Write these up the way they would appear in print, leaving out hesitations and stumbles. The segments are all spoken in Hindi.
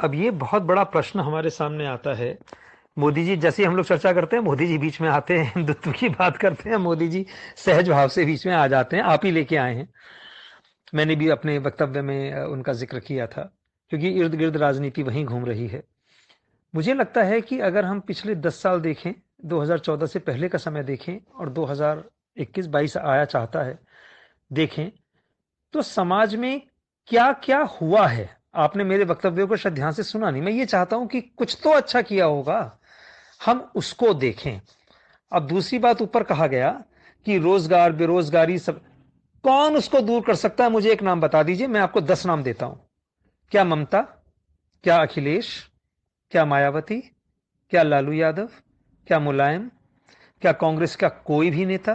अब ये बहुत बड़ा प्रश्न हमारे सामने आता है। मोदी जी जैसे ही हम लोग चर्चा करते हैं, मोदी जी बीच में आते हैं, हिंदुत्व की बात करते हैं, मोदी जी सहज भाव से बीच में आ जाते हैं। आप ही लेके आए हैं। मैंने भी अपने वक्तव्य में उनका जिक्र किया था, क्योंकि इर्द गिर्द राजनीति वहीं घूम रही है। मुझे लगता है कि अगर हम पिछले 10 साल देखें, 2014 से पहले का समय देखें और 2021-22 आया चाहता है देखें, तो समाज में क्या क्या हुआ है। आपने मेरे वक्तव्यों को शायद ध्यान से सुना नहीं। मैं ये चाहता हूं कि कुछ तो अच्छा किया होगा, हम उसको देखें। अब दूसरी बात, ऊपर कहा गया कि रोजगार बेरोजगारी सब, कौन उसको दूर कर सकता है? मुझे एक नाम बता दीजिए, मैं आपको 10 नाम देता हूं। क्या ममता? क्या अखिलेश? क्या मायावती? क्या लालू यादव? क्या मुलायम? क्या कांग्रेस का कोई भी नेता?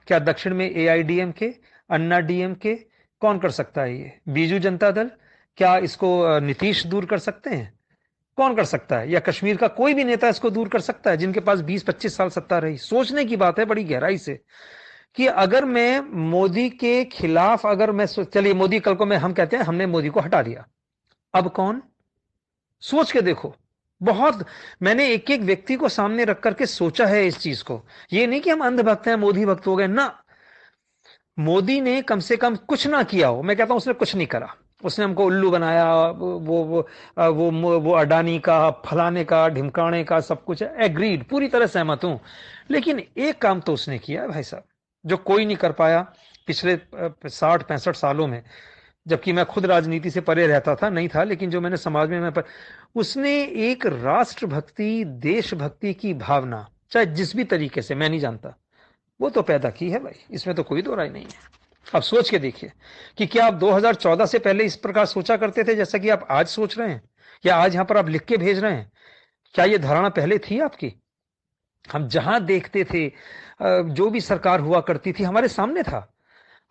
क्या दक्षिण में एआईडीएमके, अन्ना डीएमके? कौन कर सकता है ये? बीजू जनता दल? क्या इसको नीतीश दूर कर सकते हैं? कौन कर सकता है? या कश्मीर का कोई भी नेता इसको दूर कर सकता है, जिनके पास 20-25 साल सत्ता रही? सोचने की बात है बड़ी गहराई से, कि अगर मैं मोदी के खिलाफ, अगर मैं चलिए मोदी, कल को मैं, हम कहते हैं हमने मोदी को हटा दिया, अब कौन? सोच के देखो। बहुत, मैंने एक एक व्यक्ति को सामने रख करके सोचा है इस चीज को। ये नहीं कि हम अंधभक्त हैं, मोदी भक्त हो गए ना। मोदी ने कम से कम कुछ ना किया हो, मैं कहता हूं उसने कुछ नहीं करा। उसने हमको उल्लू बनाया, वो अडानी का, फलाने का, ढिमकाने का, सब कुछ एग्रीड, पूरी तरह सहमत हूं। लेकिन एक काम तो उसने किया है भाई साहब, जो कोई नहीं कर पाया पिछले 60-65 सालों में। जबकि मैं खुद राजनीति से परे रहता था, नहीं था, लेकिन जो मैंने समाज में उसने एक राष्ट्रभक्ति, देशभक्ति की भावना, चाहे जिस भी तरीके से, मैं नहीं जानता, वो तो पैदा की है भाई, इसमें तो कोई दो राय नहीं है। अब सोच के देखिए कि क्या आप 2014 से पहले इस प्रकार सोचा करते थे जैसा कि आप आज सोच रहे हैं, या आज यहां पर आप लिख के भेज रहे हैं? क्या ये धारणा पहले थी आपकी? हम जहां देखते थे, जो भी सरकार हुआ करती थी हमारे सामने था।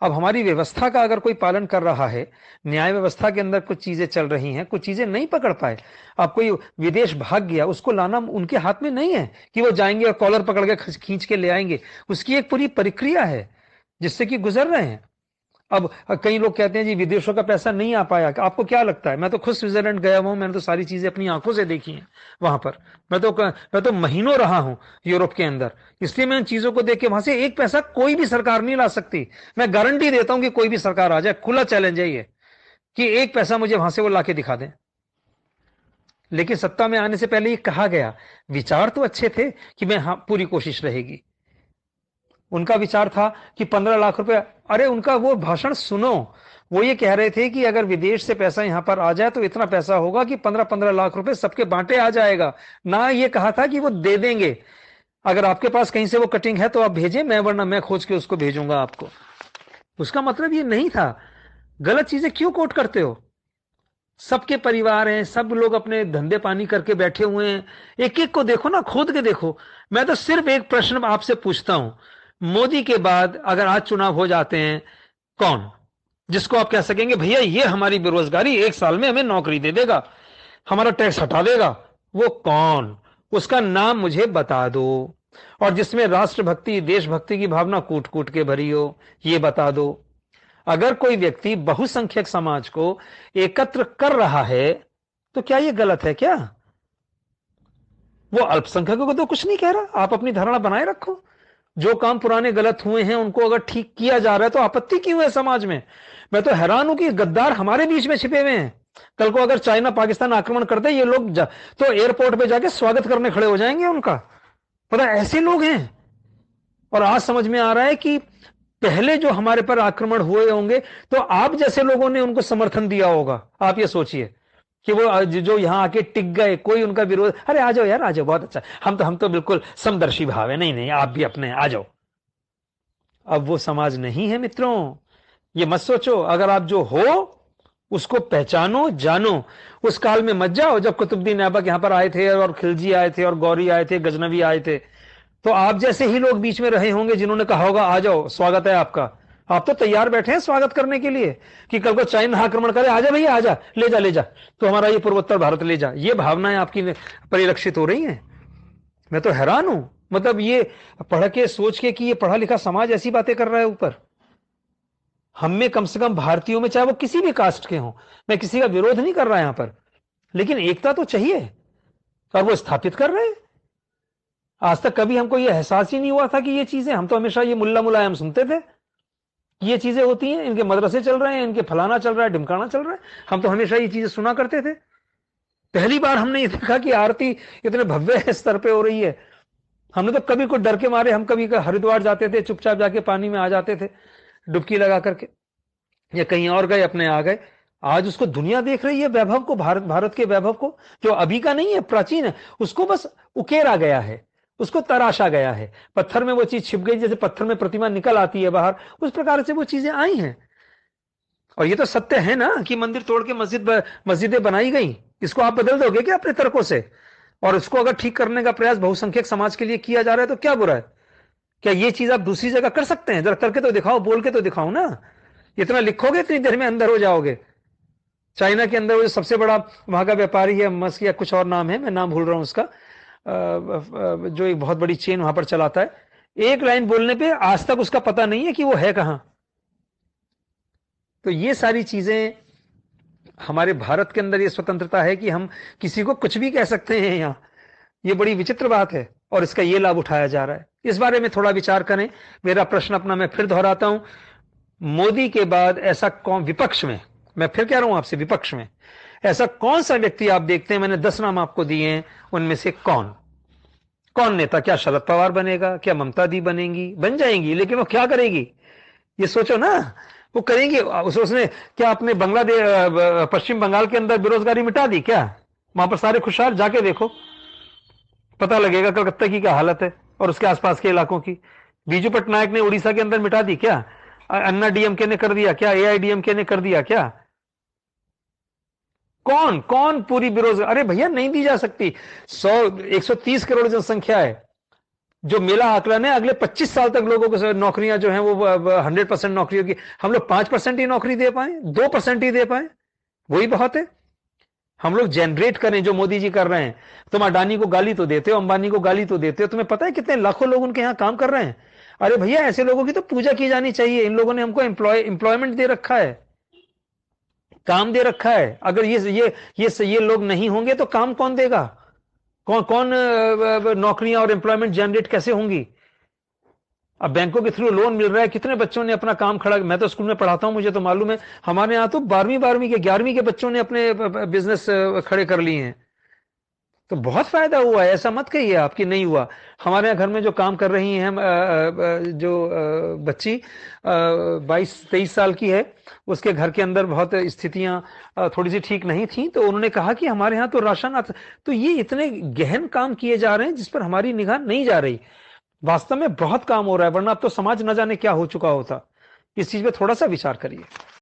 अब हमारी व्यवस्था का अगर कोई पालन कर रहा है, न्याय व्यवस्था के अंदर कुछ चीजें चल रही हैं, कुछ चीजें नहीं पकड़ पाए, अब कोई विदेश भाग गया, उसको लाना उनके हाथ में नहीं है कि वो जाएंगे और कॉलर पकड़ के खींच के ले आएंगे। उसकी एक पूरी प्रक्रिया है जिससे कि गुजर रहे हैं। अब कई लोग कहते हैं जी विदेशों का पैसा नहीं आ पाया, आपको क्या लगता है? मैं तो खुद स्विट्जरलैंड गया हुआ हूं, मैंने तो सारी चीजें अपनी आंखों से देखी हैं वहां पर। मैं तो महीनों रहा हूं यूरोप के अंदर, इसलिए मैं इन चीजों को देख के, वहां से एक पैसा कोई भी सरकार नहीं ला सकती। मैं गारंटी देता हूं कि कोई भी सरकार आ जाए, खुला चैलेंज है ये, कि एक पैसा मुझे वहां से वो लाके दिखा दें। लेकिन सत्ता में आने से पहले ये कहा गया, विचार तो अच्छे थे कि मैं, हाँ, पूरी कोशिश रहेगी। उनका विचार था कि 15 लाख रुपए, अरे उनका वो भाषण सुनो। वो ये कह रहे थे कि अगर विदेश से पैसा यहां पर आ जाए तो इतना पैसा होगा कि 15-15 लाख रुपए सबके बांटे आ जाएगा। ना ये कहा था कि वो दे देंगे, अगर आपके पास कहीं से वो कटिंग है तो आप भेजें, मैं, वरना मैं खोज के उसको भेजूंगा आपको। उसका मतलब ये नहीं था। गलत चीजें क्यों कोट करते हो? सबके परिवार हैं, सब लोग अपने धंधे पानी करके बैठे हुए हैं। एक एक को देखो ना, खोद के देखो। मैं तो सिर्फ एक प्रश्न आपसे पूछता हूं, मोदी के बाद अगर आज चुनाव हो जाते हैं, कौन जिसको आप कह सकेंगे भैया ये हमारी बेरोजगारी 1 साल में हमें नौकरी दे देगा, हमारा टैक्स हटा देगा? वो कौन? उसका नाम मुझे बता दो। और जिसमें राष्ट्रभक्ति, देशभक्ति की भावना कूट कूट के भरी हो, ये बता दो। अगर कोई व्यक्ति बहुसंख्यक समाज को एकत्र कर रहा है, तो क्या ये गलत है क्या? वो अल्पसंख्यकों को तो कुछ नहीं कह रहा। आप अपनी धारणा बनाए रखो। जो काम पुराने गलत हुए हैं उनको अगर ठीक किया जा रहा है तो आपत्ति क्यों है समाज में? मैं तो हैरान हूं कि गद्दार हमारे बीच में छिपे हुए हैं। कल को अगर चाइना पाकिस्तान आक्रमण कर दे ये लोग, तो एयरपोर्ट पे जाके स्वागत करने खड़े हो जाएंगे उनका। पता, ऐसे लोग हैं। और आज समझ में आ रहा है कि पहले जो हमारे पर आक्रमण हुए होंगे तो आप जैसे लोगों ने उनको समर्थन दिया होगा। आप ये सोचिए कि वो जो यहां आके टिक गए, कोई उनका विरोध, अरे आ जाओ यार, आ जाओ, बहुत अच्छा, हम तो बिल्कुल समदर्शी भाव है, नहीं नहीं आप भी अपने आ जाओ। अब वो समाज नहीं है मित्रों। ये मत सोचो। अगर आप जो हो उसको पहचानो, जानो। उस काल में मत जाओ जब कुतुबुद्दीन ऐबक यहां पर आए थे, और खिलजी आए थे, और गौरी आए थे, गजनवी आए थे, तो आप जैसे ही लोग बीच में रहे होंगे जिन्होंने कहा होगा आ जाओ, स्वागत है आपका। आप तो तैयार बैठे हैं स्वागत करने के लिए कि कल को चाइना आक्रमण करे, आजा भैया आजा, ले जा ले जा, तो हमारा ये पूर्वोत्तर भारत ले जा। ये भावनाएं आपकी परिलक्षित हो रही हैं। मैं तो हैरान हूं, मतलब ये पढ़ के सोच के कि ये पढ़ा लिखा समाज ऐसी बातें कर रहा है ऊपर। हम में कम से कम भारतीयों में, चाहे वो किसी भी कास्ट के हों, मैं किसी का विरोध नहीं कर रहा यहां पर, लेकिन एकता तो चाहिए और वो स्थापित कर रहे हैं। आज तक कभी हमको ये एहसास ही नहीं हुआ था कि ये चीजें, हम तो हमेशा ये मुल्ला मुलायम सुनते थे कि ये चीजें होती हैं, इनके मदरसे चल रहे हैं, इनके फलाना चल रहा है, ढिमकाना चल रहा है, हम तो हमेशा ये चीजें सुना करते थे। पहली बार हमने ये देखा कि आरती इतने भव्य स्तर पे हो रही है। हमने तो कभी कोई डर के मारे, हम कभी हरिद्वार जाते थे, चुपचाप जाके पानी में आ जाते थे डुबकी लगा करके, या कहीं और गए, अपने आ गए। आज उसको दुनिया देख रही है, वैभव को, भारत के वैभव को, जो अभी का नहीं है, प्राचीन है, उसको बस उकेरा गया है, उसको तराशा गया है। पत्थर में वो चीज छिप गई, जैसे पत्थर में प्रतिमा निकल आती है बाहर, उस प्रकार से वो चीजें आई हैं। और ये तो सत्य है ना कि मंदिर तोड़ के मस्जिदें बनाई गई। इसको आप बदल दोगे क्या अपने तर्कों से? और उसको अगर ठीक करने का प्रयास बहुसंख्यक समाज के लिए किया जा रहा है तो क्या बुरा है? क्या ये चीज आप दूसरी जगह कर सकते हैं? जरा करके तो दिखाओ, बोल के तो दिखाओ ना। इतना लिखोगे इतनी देर में अंदर हो जाओगे। चाइना के अंदर वो सबसे बड़ा वहां का व्यापारी है, मस्क या कुछ और नाम है, मैं नाम भूल रहा हूं उसका, जो एक बहुत बड़ी चेन वहां पर चलाता है, एक लाइन बोलने पे आज तक उसका पता नहीं है कि वो है कहां। तो ये सारी चीजें, हमारे भारत के अंदर ये स्वतंत्रता है कि हम किसी को कुछ भी कह सकते हैं यहां। ये बड़ी विचित्र बात है और इसका ये लाभ उठाया जा रहा है। इस बारे में थोड़ा विचार करें। मेरा प्रश्न अपना मैं फिर दोहराता हूं, मोदी के बाद ऐसा कौन, विपक्ष में, मैं फिर कह रहा हूं आपसे, विपक्ष में ऐसा कौन सा व्यक्ति आप देखते हैं? मैंने 10 नाम आपको दिए हैं, उनमें से कौन नेता? क्या शरद पवार बनेगा? क्या ममता दी बनेंगी? बन जाएंगी, लेकिन वो क्या करेगी ये सोचो ना। वो करेंगी, उसने क्या अपने बांग्लादेश, पश्चिम बंगाल के अंदर बेरोजगारी मिटा दी क्या? वहां पर सारे खुशहाल, जाके देखो, पता लगेगा कलकत्ता की क्या हालत है और उसके आसपास के इलाकों की। बीजू पटनायक ने उड़ीसा के अंदर मिटा दी क्या? अन्ना डीएमके ने कर दिया क्या? एआईडीएमके ने कर दिया क्या? कौन कौन पूरी बेरोजगार? अरे भैया नहीं दी जा सकती। 130 करोड़ जनसंख्या है। जो मेरा आकलन है, अगले 25 साल तक लोगों को नौकरियां जो हैं वो 100% नौकरियों की, हम लोग 5% ही नौकरी दे पाए, 2% ही दे पाए, वही बहुत है। हम लोग जनरेट करें जो मोदी जी कर रहे हैं। तुम अडानी को गाली तो देते हो, अंबानी को गाली तो देते हो, तुम्हें पता है कितने लाखों लोग उनके यहां काम कर रहे हैं? अरे भैया ऐसे लोगों की तो पूजा की जानी चाहिए। इन लोगों ने हमको एम्प्लॉयमेंट दे रखा है, काम दे रखा है। अगर ये लोग नहीं होंगे तो काम कौन देगा? कौन कौन नौकरियां और एम्प्लॉयमेंट जनरेट कैसे होंगी? अब बैंकों के थ्रू लोन मिल रहा है, कितने बच्चों ने अपना काम खड़ा, मैं तो स्कूल में पढ़ाता हूं, मुझे तो मालूम है, हमारे यहाँ तो 12वीं के 11वीं के बच्चों ने अपने बिजनेस खड़े कर लिए हैं। तो बहुत फायदा हुआ है, ऐसा मत कहिए आपकी नहीं हुआ। हमारे यहाँ घर में जो काम कर रही हैं, जो बच्ची 22-23 साल की है, उसके घर के अंदर बहुत स्थितियां थोड़ी सी ठीक नहीं थी, तो उन्होंने कहा कि हमारे यहाँ तो राशन आता। तो ये इतने गहन काम किए जा रहे हैं जिस पर हमारी निगाह नहीं जा रही। वास्तव में बहुत काम हो रहा है, वरना अब तो समाज न जाने क्या हो चुका होता। इस चीज पे थोड़ा सा विचार करिए।